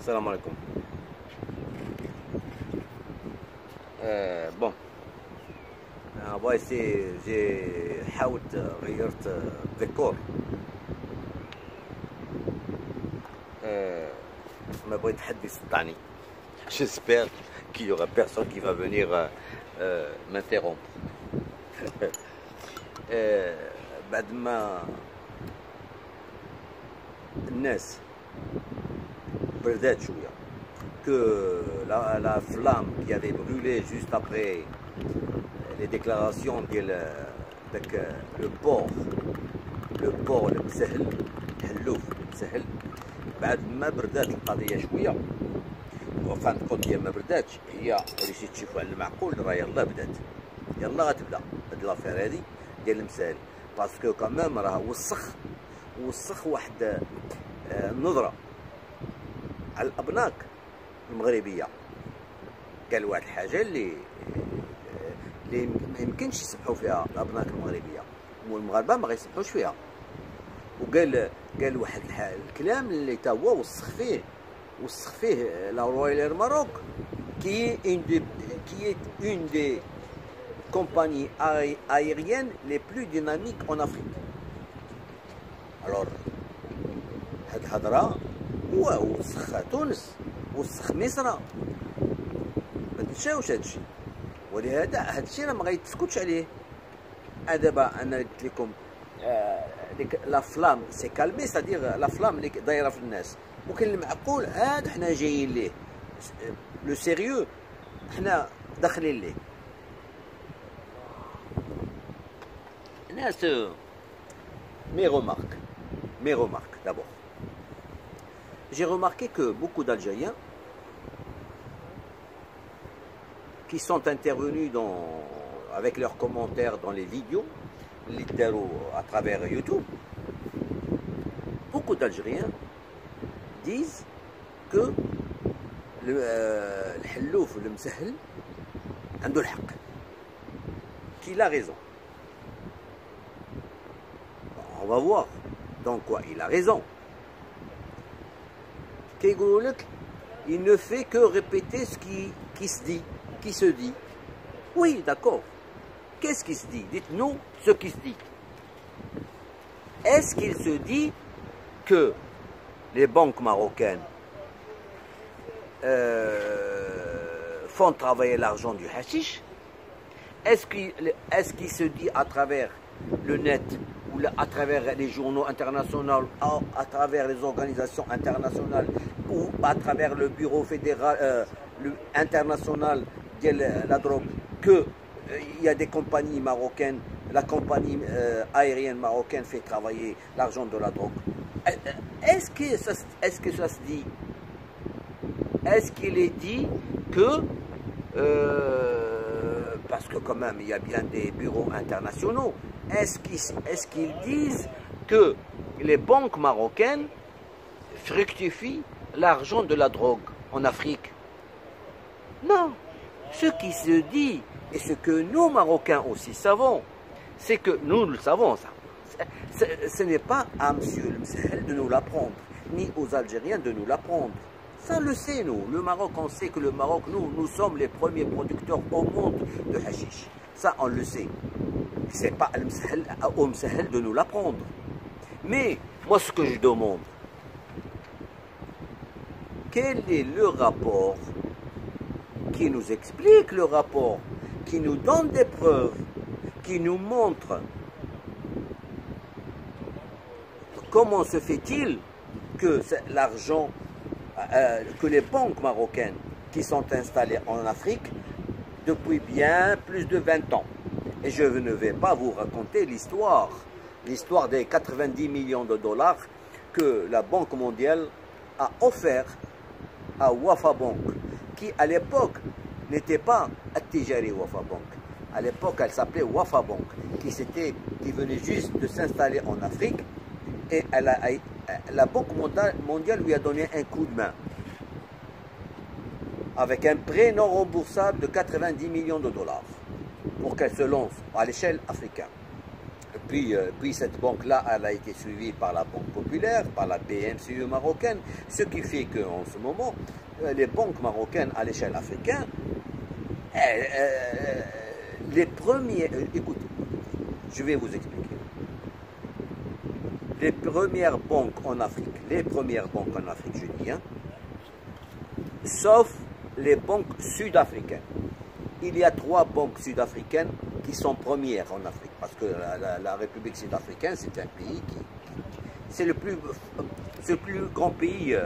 السلام عليكم. بون فوايسي جي حاولت غيرت ديكور. ما بغيت حد يصدعني. J'espère qu'il y aura personne qui va venir m'interrompre. بعد ما الناس بردات شويه que la flamme qui avait brûlé juste après les déclarations de le port المسهل الحلوف المسهل بعد ما بردات القضيه شويه وفان كونت هي ما برداتش هي اللي تشوفوا على المعقول راه يلا بدات يلا غتبدا هاد لافير هادي ديال المسائل باسكو كمان راه وسخ واحد النظره على الابناك المغربيه. قال واحد الحاجه اللي ما يمكنش يسمحوا فيها الابناك المغربيه والمغاربه ما غيسمحوش فيها. وقال واحد الكلام اللي تا هو وسخ فيه لا رويال اير ماروك qui est une des compagnies aériennes les plus dynamiques en Afrique. Alors هاد الهضره هو وسخ تونس وسخ مصر، ما تنساوش هادشي. ولهذا هادشي راه ما غيتسكتش عليه. دابا انا قلت لكم ديك لا فلام سي كالمي، سادير لا فلام اللي دايره في الناس، وكاين المعقول هاد حنا جايين ليه لو سيريو، حنا داخلين ليه. الناس mes remarques d'abord. J'ai remarqué que beaucoup d'Algériens qui sont intervenus avec leurs commentaires dans les vidéos, à travers YouTube, beaucoup d'Algériens disent que le Hellouf, le Msahel, عنده الحق, qu'il a raison. On va voir dans quoi il a raison. Il ne fait que répéter ce qui se dit. Oui, d'accord. Qu'est-ce qui se dit? Dites-nous ce qui se dit. Est-ce qu'il se dit que les banques marocaines font travailler l'argent du hashish? Est-ce qu'il se dit à travers le net ou à travers les journaux internationaux, à travers les organisations internationales ou à travers le bureau fédéral international de la drogue, qu'il y a des compagnies marocaines, la compagnie aérienne marocaine fait travailler l'argent de la drogue? Est-ce que ça se dit? Est-ce qu'il est dit que parce que quand même il y a bien des bureaux internationaux, est-ce qu'ils disent que les banques marocaines fructifient l'argent de la drogue en Afrique? Non. Ce qui se dit, et ce que nous Marocains aussi savons, c'est que nous le savons ça. Ce n'est pas à M. le Msahel de nous l'apprendre, ni aux Algériens de nous l'apprendre. Ça le sait, nous. Le Maroc, on sait que le Maroc, nous sommes les premiers producteurs au monde de hashish. Ça, on le sait. Ce n'est pas au Msahel de nous l'apprendre. Mais, moi, ce que je demande, quel est le rapport qui nous explique le rapport, qui nous donne des preuves, qui nous montre comment se fait-il que l'argent, que les banques marocaines qui sont installées en Afrique depuis bien plus de 20 ans. Et je ne vais pas vous raconter l'histoire des 90 millions de dollars que la Banque mondiale a offert à Wafa Bank, qui à l'époque n'était pas Attijari Wafa Bank. À l'époque, elle s'appelait Wafa Bank, qui venait juste de s'installer en Afrique, et la Banque mondiale lui a donné un coup de main avec un prêt non remboursable de 90 millions de dollars pour qu'elle se lance à l'échelle africaine. puis cette banque-là, elle a été suivie par la Banque Populaire, par la BMCE marocaine, ce qui fait qu'en ce moment, les banques marocaines à l'échelle africaine, les premiers... écoutez, je vais vous expliquer. Les premières banques en Afrique, je dis, hein, sauf les banques sud-africaines. Il y a 3 banques sud-africaines qui sont premières en Afrique, parce que la République sud-africaine, c'est un pays c'est le plus grand pays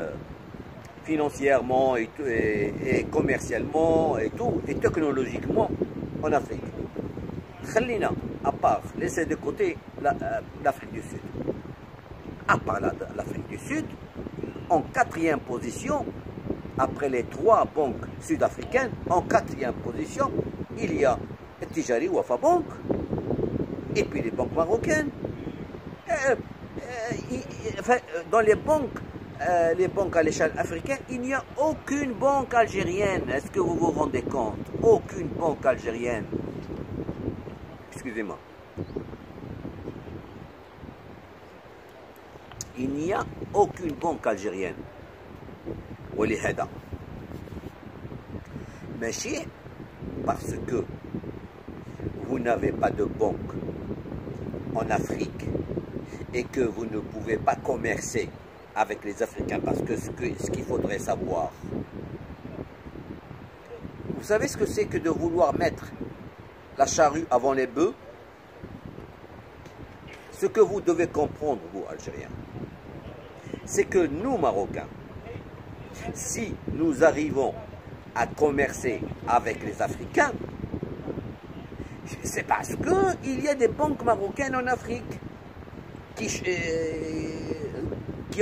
financièrement et commercialement et tout, et technologiquement en Afrique. Khalina, à part, laissez de côté l'Afrique du Sud. À part l'Afrique du Sud, en 4e position, après les 3 banques sud-africaines, en 4e position, il y a Tijari Wafa Bank, et puis les banques marocaines. Dans les banques à l'échelle africaine, il n'y a aucune banque algérienne. Est-ce que vous vous rendez compte? Aucune banque algérienne. Excusez-moi. Il n'y a aucune banque algérienne. ولهذا ماشي parce que vous n'avez pas de banque en Afrique et que vous ne pouvez pas commercer avec les Africains, parce que ce qu'il faudrait savoir, vous savez ce que c'est que de vouloir mettre la charrue avant les bœufs? Ce que vous devez comprendre, vous Algériens, c'est que nous Marocains, si nous arrivons à commercer avec les Africains, c'est parce qu'il y a des banques marocaines en Afrique qui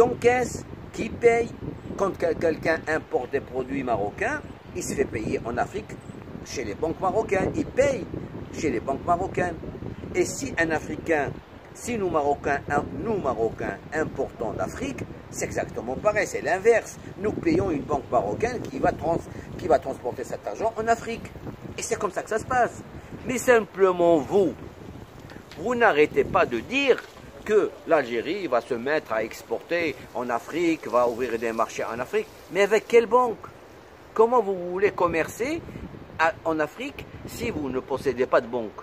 encaissent, qui payent. Quand quelqu'un importe des produits marocains, il se fait payer en Afrique chez les banques marocaines. Il paye chez les banques marocaines. Et si un Africain, si nous Marocains importons d'Afrique, c'est exactement pareil, c'est l'inverse. Nous payons une banque marocaine qui va transporter cet argent en Afrique. Et c'est comme ça que ça se passe. Mais simplement vous n'arrêtez pas de dire que l'Algérie va se mettre à exporter en Afrique, va ouvrir des marchés en Afrique. Mais avec quelle banque? Comment vous voulez commercer en Afrique si vous ne possédez pas de banque?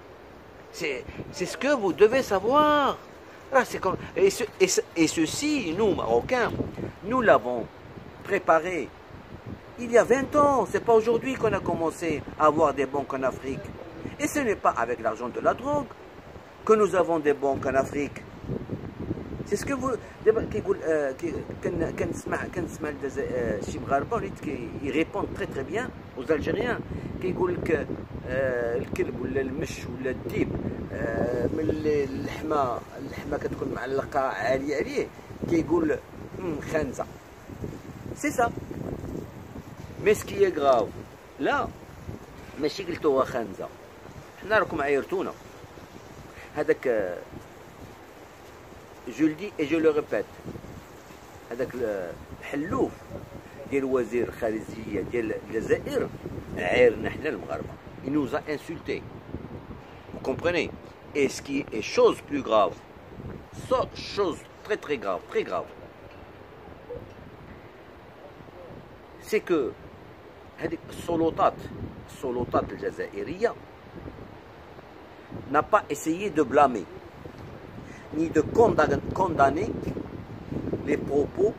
C'est ce que vous devez savoir. Ah, et ceci, nous, Marocains, nous l'avons préparé il y a 20 ans. Ce n'est pas aujourd'hui qu'on a commencé à avoir des banques en Afrique. Et ce n'est pas avec l'argent de la drogue que nous avons des banques en Afrique. C'est ce que vous... Ils répondent très très bien aux Algériens. كيقول لك الكلب ولا المش ولا الديب من اللحمه كتكون معلقه عاليه عليه كيقول خنزه. سي سا. مي سكي غراف لا ماشي قلتوها خنزه، حنا راكم عايرتونا. هذاك جو لدي اي جو لو ريبيت، هذاك الحلوف ديال وزير الخارجيه ديال الجزائر عايرنا حنا المغاربه. Il nous a insultés. Vous comprenez? Et ce qui est chose plus grave, chose très très grave, c'est que هذيك السلطات الجزائريه n'a pas essayé de blâmer ni de condamner les propos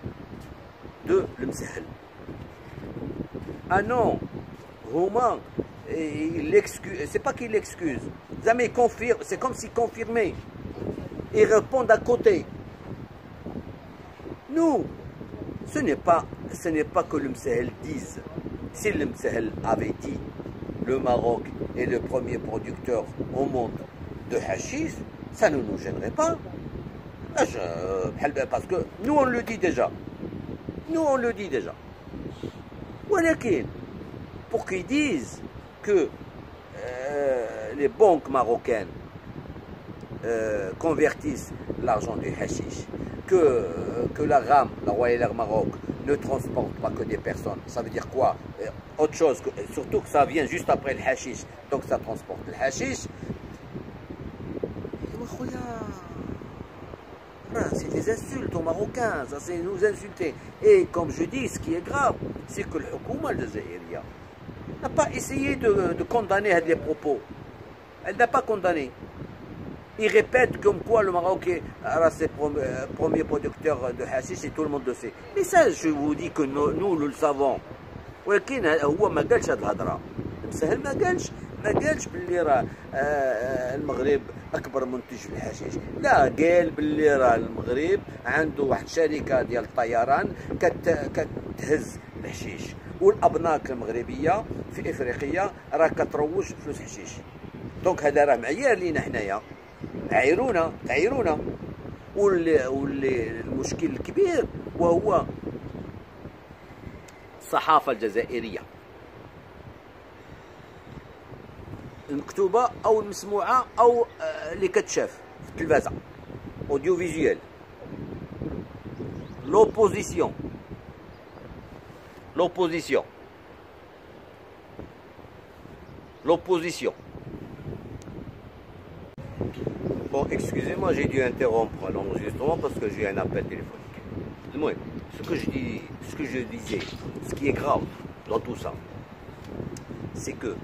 de l'Msahel. Ah non, Romain, il excuse, c'est pas qu'il excuse, jamais confirme, c'est comme s'il confirmait. Ils répondent à côté. Nous, ce n'est pas que le Msahel dise. Si le Msahel avait dit le Maroc est le premier producteur au monde de hashish, ça ne nous gênerait pas. Parce que nous on le dit déjà. ولكن pour qu'ils disent que les banques marocaines convertissent l'argent du hashish, que la RAM, la Royal Air Maroc, ne transporte pas que des personnes. Ça veut dire quoi? Autre chose, surtout que ça vient juste après le hashish, donc ça transporte le hashish. c'est des insultes aux Marocains, ça c'est nous insulter. Et comme je dis, ce qui est grave, c'est que le Hukuma al-Jazaïria n'a pas essayé de condamner les propos. Elle n'a pas condamné. Il répète comme quoi le Maroc est le premier producteur de hashish et tout le monde le sait. Mais ça, je vous dis que nous le savons. ولكن هو ما قالش هاد الهضره مسهل ما قالش باللي راه المغرب اكبر منتج في الحشيش. لا، قال باللي راه المغرب عنده واحد الشركه ديال الطيران كتهز الحشيش، والابناك المغربيه في افريقيا راه كتروج فلوس حشيش. دونك هذا راه معيار لينا حنايا، تعيرونا. واللي المشكل الكبير وهو الصحافة الجزائرية المكتوبة أو المسموعة أو اللي كتشاف في التلفازة، أوديو فيزيوال. l'opposition. Bon, excusez-moi, j'ai dû interrompre l'enregistrement parce que j'ai un appel téléphonique. Moi, ce que je disais, ce qui est grave dans tout ça, c'est que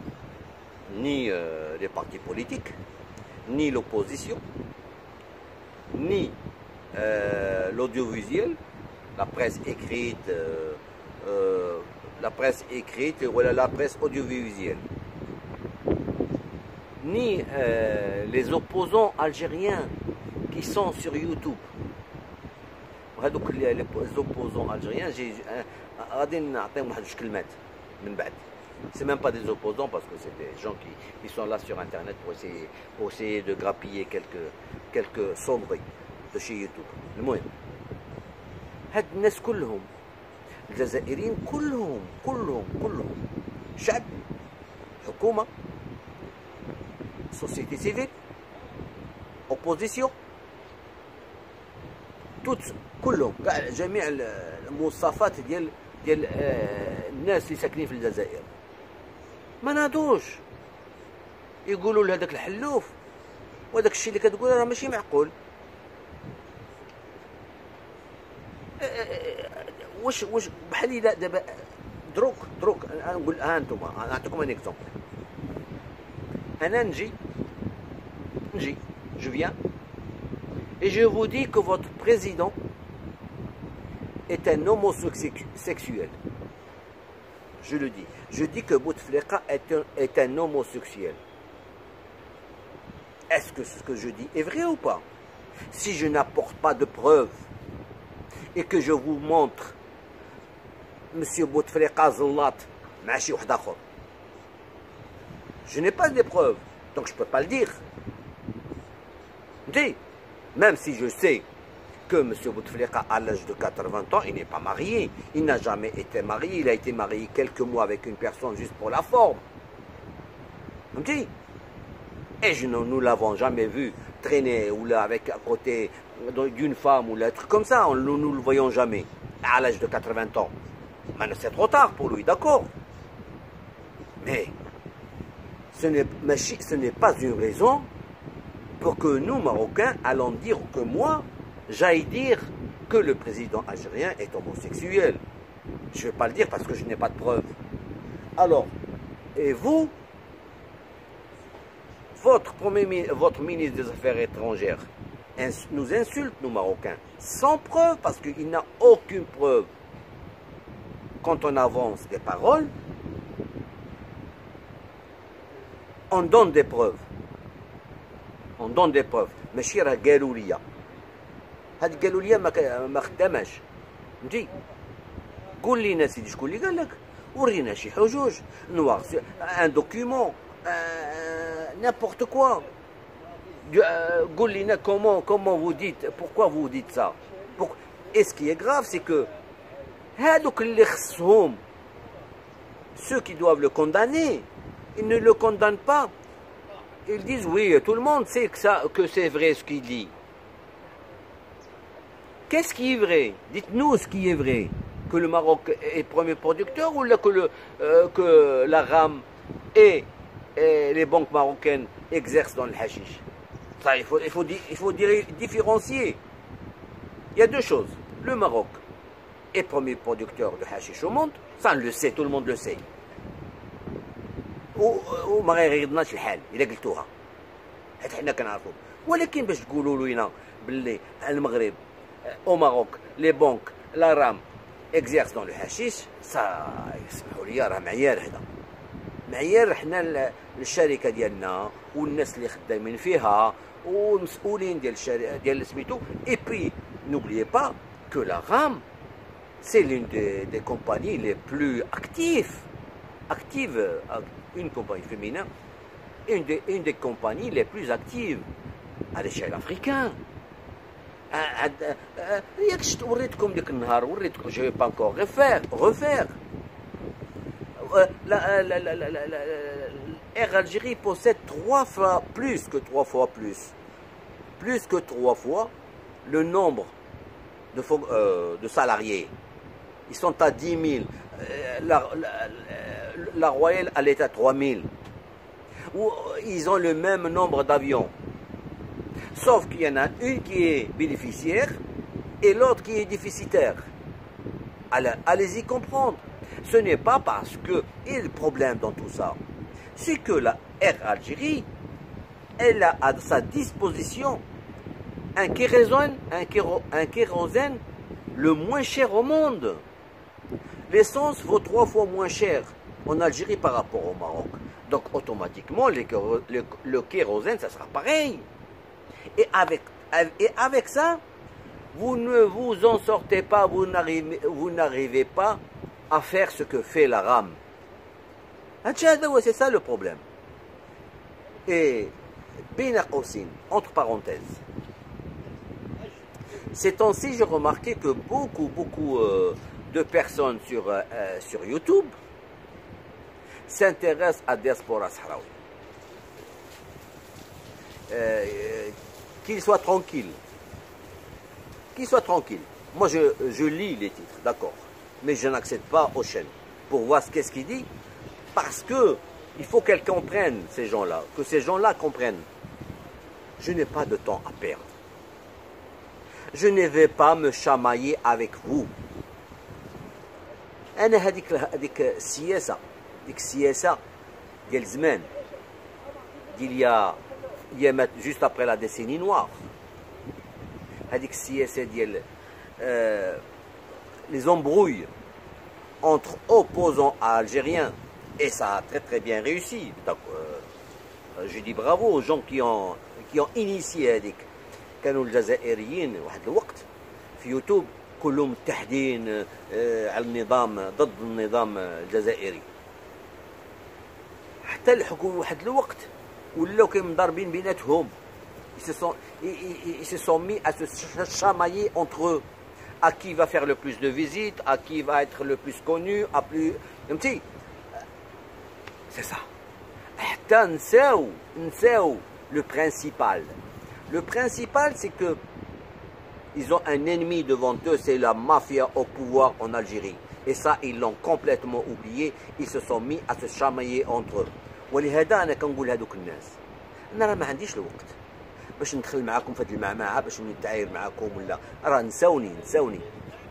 ni les partis politiques, ni l'opposition, ni l'audiovisuel, la presse écrite, voilà, la presse audiovisuelle, ni les opposants algériens qui sont sur YouTube. Les opposants algériens, c'est même pas des opposants parce que c'est des gens qui sont là sur internet pour essayer de grappiller quelques sonneries de chez YouTube. المهم هاد الناس كلهم الجزائريين كلهم شعب، حكومة، société civile، opposition، كلهم كاع جميع المواصفات ديال الناس اللي ساكنين في الجزائر ما ناضوش يقولوا لهذاك الحلوف وهذاك الشيء اللي كتقول راه ماشي معقول. واش بحال دابا دروك نقول ها انتم نعطيكم ان اكزومبل. انا نجي je viens et je vous dis que votre président est un homosexuel. Je le dis. Je dis que Bouteflika est un homosexuel. Est-ce que ce que je dis est vrai ou pas? Si je n'apporte pas de preuves et que je vous montre Monsieur Bouteflika Zallat, Machi Wahdakhor, je n'ai pas de preuves, donc je ne peux pas le dire. Dis, même si je sais que M. Bouteflika, à l'âge de 80 ans, il n'est pas marié. Il n'a jamais été marié. Il a été marié quelques mois avec une personne juste pour la forme. Et nous ne l'avons jamais vu traîner ou là avec à côté d'une femme ou là, truc comme ça. Nous ne le voyons jamais à l'âge de 80 ans. Maintenant, c'est trop tard pour lui, d'accord. Mais ce n'est pas une raison pour que nous, Marocains, allons dire que moi, j'aille dire que le président algérien est homosexuel. Je ne vais pas le dire parce que je n'ai pas de preuves. Alors, et vous, votre ministre des Affaires étrangères nous insulte, nous Marocains, sans preuve, parce qu'il n'a aucune preuve. Quand on avance des paroles, on donne des preuves. ماشي راه قالوا لي، هاد قالوا لي ما خداماش. نجي قول لينا سيدي شكون اللي قال لك، ورينا شي حجوج نوار ان دوكيومون n'importe quoi. قول لينا comment vous dites, pourquoi vous dites ça. Et ce qui est grave, c'est que هادوك اللي خصهم ceux qui doivent le condamner, ils ne le condamnent pas. Ils disent oui, tout le monde sait que c'est vrai ce qu'il dit. Qu'est-ce qui est vrai? Dites-nous ce qui est vrai. Que le Maroc est premier producteur ou que la RAM et les banques marocaines exercent dans le hashish. Ça, il faut différencier. Il y a deux choses. Le Maroc est premier producteur de hashish au monde, ça on le sait, tout le monde le sait. وما غيغيظناش الحال الا قلتوها حيت حنا كنعرفوا. ولكن باش تقولوا لنا باللي المغرب او ماروك لي بونك لا رام اكزيرس دون لو حشيش، سا يسمحوا لي راه معيار. هذا معيار حنا الشركه ديالنا والناس اللي خدامين فيها والمسؤولين ديال الشركه ديال سميتو. اي بي n'oubliez pas que la RAM c'est l'une des compagnies les plus actives, une compagnie féminin, une des compagnies les plus actives à l'échelle africaine. وريتكم ديك النهار وريتكم جو با encore refaire. Air Algérie possède 3 fois le nombre de salariés. Ils sont à 10 000. La Royale, elle est à 3 000. Ils ont le même nombre d'avions. Sauf qu'il y en a une qui est bénéficiaire et l'autre qui est déficitaire. Allez-y comprendre. Ce n'est pas parce que, et le problème dans tout ça, c'est que la Air Algérie, elle a à sa disposition un kérosène le moins cher au monde. L'essence vaut 3 fois moins cher en Algérie par rapport au Maroc. Donc automatiquement, le kérosène, ça sera pareil. Et avec ça, vous ne vous en sortez pas, vous n'arrivez pas à faire ce que fait la RAM. C'est ça le problème. Et, entre parenthèses, ces temps-ci, j'ai remarqué que beaucoup de personnes sur YouTube s'intéressent à Diaspora Sahraoui. Qu'ils soient tranquilles. Moi, je lis les titres, d'accord. Mais je n'accède pas aux chaînes pour voir qu'est-ce qu'il dit. Parce que il faut qu'elles comprennent, ces gens-là. Que ces gens-là comprennent. Je n'ai pas de temps à perdre. Je ne vais pas me chamailler avec vous. أنا هذيك السياسة ديال زمان ديال juste après la décennie noire. هذيك السياسة ديال les embrouilles entre opposants algériens, et ça a très bien réussi. Donc, je dis bravo aux gens qui ont initié هذيك. كانوا الجزائريين واحد الوقت في يوتيوب كلهم متحدين على النظام ضد النظام الجزائري. حتى الحكومة واحد الوقت ولاو كيمضاربين بيناتهم. Ils se sont mis à se chamailler entre eux. À qui va faire le plus de visites, à qui va être le plus connu, à plus... C'est ça. حتى نساو le principal. Le principal, c'est que ils ont un ennemi devant eux, c'est la mafia au pouvoir en Algérie. Et ça, ils l'ont complètement oublié. Ils se sont mis à se chamailler entre eux. ولهذا أنا كنقول هذوك الناس أنا راه ما عنديش الوقت باش ندخل معاكم في هذه المعمعة باش نتعاير معاكم ولا راه نساوني.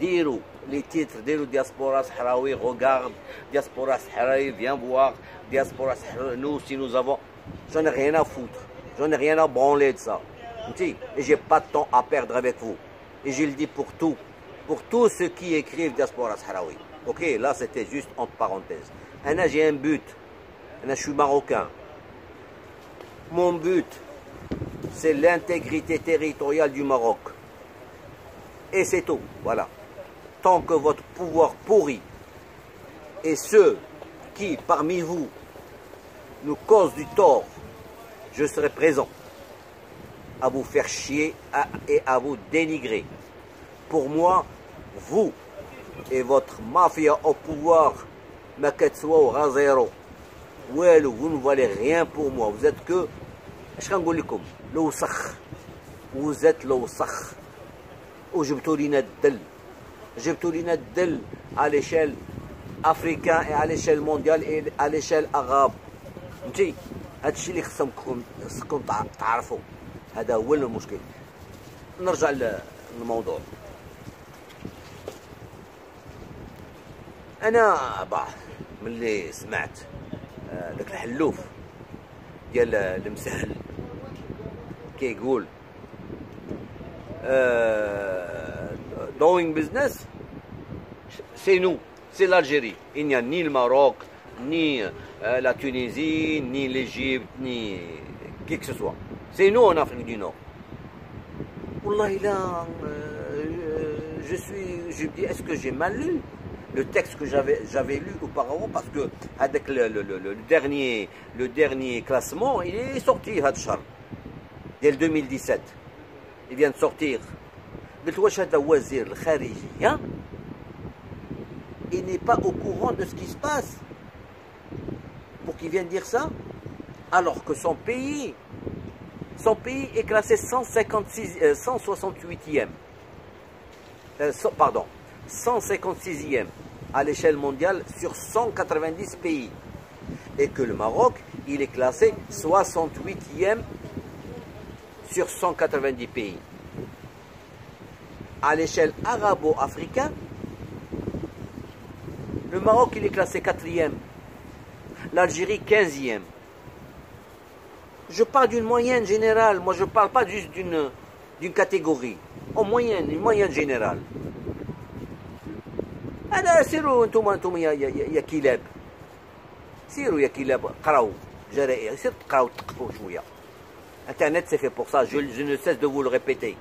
ديروا les titres, ديروا Diaspora Sahraoui, regarde Diaspora Sahraoui, viens voir Diaspora Sahraoui. Nous, si nous avons, j'en ai rien à foutre, j'en ai rien à branler de ça. Et j'ai pas de temps à perdre avec vous. Et je le dis pour tous ceux qui écrivent Diaspora Sahraoui. Ok, là c'était juste entre parenthèses. J'ai un but. Je suis marocain. Mon but, c'est l'intégrité territoriale du Maroc. Et c'est tout. Voilà. Tant que votre pouvoir pourri et ceux qui, parmi vous, nous causent du tort, je serai présent à vous faire chier et à vous dénigrer. Pour moi, vous et votre mafia au pouvoir, Maketswa ou Razero, vous ne valez rien pour moi. Vous êtes que, je vais vous dire, l'ousakh. Vous êtes l'ousakh. وجبتوا لنا الدل à l'échelle africaine et à l'échelle mondiale et à l'échelle arabe. فهمتي هذا الشيء اللي خصكم تعرفوا. هذا هو المشكل. نرجع للموضوع. انا ملي سمعت داك الحلوف ديال المسهل كيقول doing business c'est nous, c'est l'Algérie. Il n'y a ni le Maroc, ni la Tunisie, ni l'Égypte, ni qui que ce soit. C'est nous en Afrique du Nord. Wallah, là, je me dis, est-ce que j'ai mal lu le texte que j'avais lu auparavant, parce que avec le dernier classement, il est sorti, Hadchar, dès le 2017. Il vient de sortir. Il n'est pas au courant de ce qui se passe pour qu'il vienne dire ça, alors que son pays est classé 168e, pardon, 156e à l'échelle mondiale sur 190 pays, et que le Maroc, il est classé 68e sur 190 pays. À l'échelle arabo-africaine, le Maroc, il est classé 4e, l'Algérie 15e. Je parle d'une moyenne générale, moi je ne parle pas juste d'une catégorie, en moyenne, une moyenne générale. أنا سيروا انتم يا كلاب، سيروا يا كلاب قراو جرائر، سيروا تقراو تقفوا شوية. Internet c'est fait pour ça, je ne cesse de vous le répéter.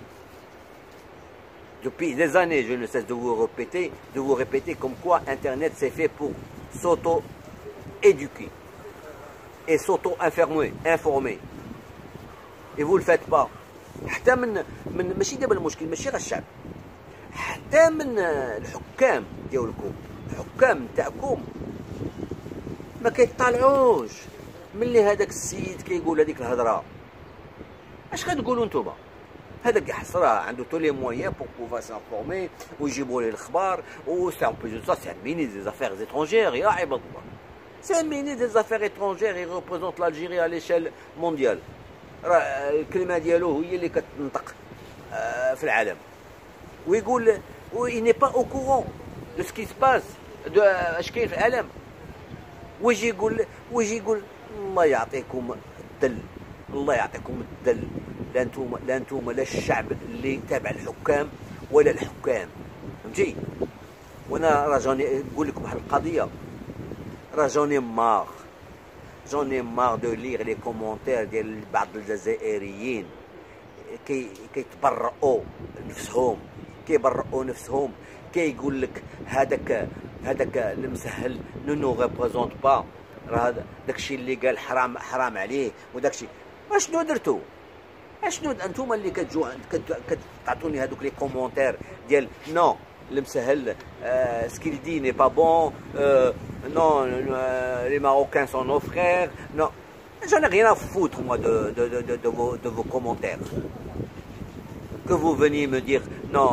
Depuis des années, je ne cesse de vous répéter comme quoi Internet c'est fait pour s'auto-éduquer et s'auto-informer. Et vous ne le faites pas. حتى من ماشي دابا المشكل ماشي غير الشعب، حتى من الحكام ديالكم، الحكام تاعكم ما كيطالعوش ملي هذاك السيد كيقول هذيك الهضره. اش غتقولوا نتوما؟ هذاك حصراه عنده tous les moyens pour pouvoir s'informer ويجيبوا ليه الاخبار، و c'est en plus de ça c'est un ministre des affaires étrangères يا عباد الله. C'est un ministre des affaires étrangères, il représente l'Algérie à l'échelle mondiale. راه الكلمه ديالو هي اللي كتنطق في العالم، ويقول il n'est pas au courant de ce qui se passe de اش كاين في العالم، ويجي يقول الله يعطيكم الذل، الله يعطيكم الذل، لا انتم لا الشعب اللي تابع الحكام ولا الحكام، فهمتي؟ وانا راه جاني نقول لكم واحد القضيه، راه جاني مار de lire les commentaires ديال بعض الجزائريين كيتبرؤوا نفسهم، كيقول لك هذاك المسهل نو ريبريزونت با، راه داكشي اللي قال حرام عليه، وداكشي اشنو درتو؟ اشنو انتوما اللي كتجوا كتعطوني هذوك لي كومونتير ديال نو المسهل ce qu'il dit n'est pas bon, non, les Marocains sont nos frères, non. J'en ai rien à foutre, moi, de vos commentaires. Que vous veniez me dire, non,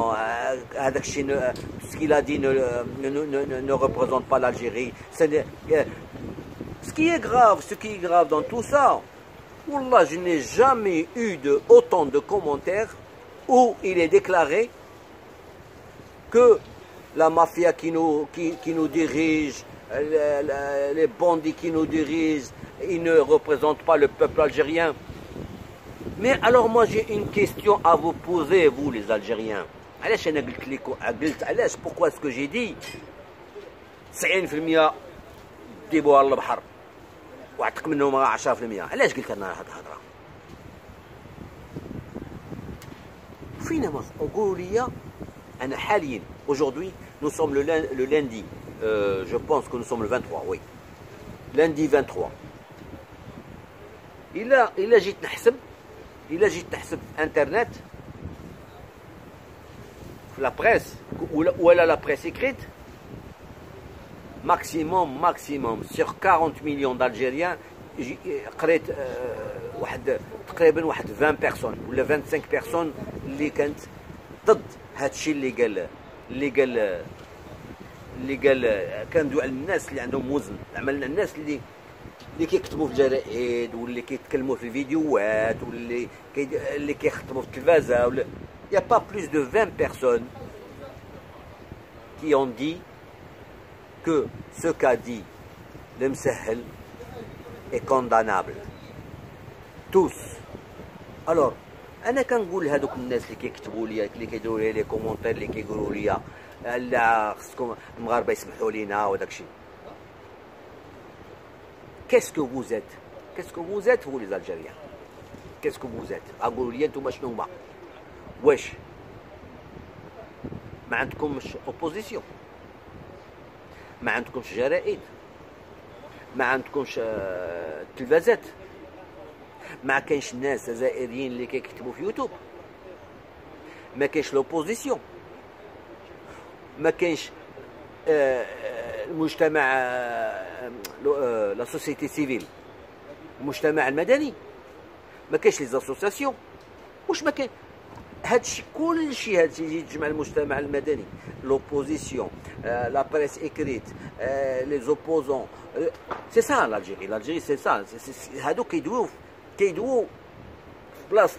ce qu'il a dit ne représente pas l'Algérie. Ce qui est grave dans tout ça, Wallah, je n'ai jamais eu autant de commentaires où il est déclaré que la mafia qui nous dirige, les bandits qui nous dirigent, ils ne représentent pas le peuple algérien. Mais alors moi j'ai une question à vous poser, vous les Algériens. Pourquoi est-ce que j'ai dit 90% ديبوها للبحر واعتق منهم 10%؟ علاش قلت انا هاد الهضره؟ فينما قولوا لي انا حاليا aujourd'hui nous sommes le lundi, je pense que nous sommes le 23, oui, lundi 23. إلا جيت نحسب internet في la presse ولا la presse écrite, maximum sur 40 millions d'Algériens قريت تقريبا 20 personnes ولا 25 personnes اللي كانت ضد هادشي اللي قال كندوي على الناس اللي عندهم وزن، عملنا الناس اللي كيكتبوا في الجرائد واللي كيتكلموا في الفيديوهات واللي كيخطبوا في التلفازه ولا il y a pas plus de 20 personnes qui ont dit que ce qu'a dit le Msahel est condamnable. Tous. Alors, انا كنقول لهذوك الناس اللي كيكتبوا لي اللي كيديروا لي كومونتير اللي كيقولوا لي لا خصكم المغاربه يسمحوا لينا وداك الشيء. Qu'est-ce que vous êtes? Qu'est-ce que vous êtes vous les Algériens? Qu'est-ce que vous êtes? قولوا لي انتم شنو هما؟ واش ما عندكمش اوبوزيسيون؟ ما عندكمش جرائد؟ ما عندكمش تلفازات؟ ما كاينش ناس جزائريين اللي كيكتبوا في يوتيوب؟ ما كاينش لوبوزيسيون؟ ما كاينش المجتمع لا سوسيتي سيفيل، المجتمع المدني؟ ما كاينش لي زاسوسياسيون؟ واش ما كاين؟ هادشي كلشي هادشي يجمع المجتمع المدني، لوبوزيسيون، لا بريس اكريت، لي زوبوزون، سي سا l'Algérie سي سا. هادو كيدويو في بلاصه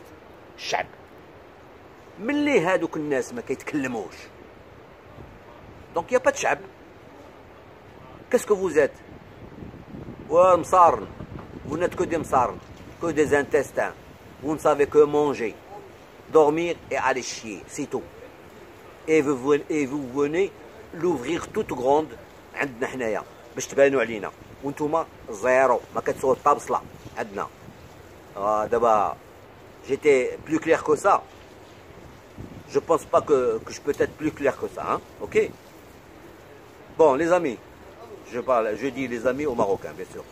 الشعب. ملي هادوك الناس ما كيتكلموش دونك يا با de شعب. كاسكو فوز ات ومصارن vous n'êtes que des مصارن que des intestins, vous ne savez que manger, dormir et aller chier, c'est tout. Et vous venez l'ouvrir toute grande عندنا حنايا باش تبانوا علينا وانتوما زيرو ما كتسووا الطابصله عندنا. D'abord, j'étais plus clair que ça. Je pense pas que je peux être plus clair que ça, hein? Ok? Bon, les amis, je dis les amis aux Marocains, bien sûr.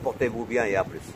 Portez-vous bien et à plus.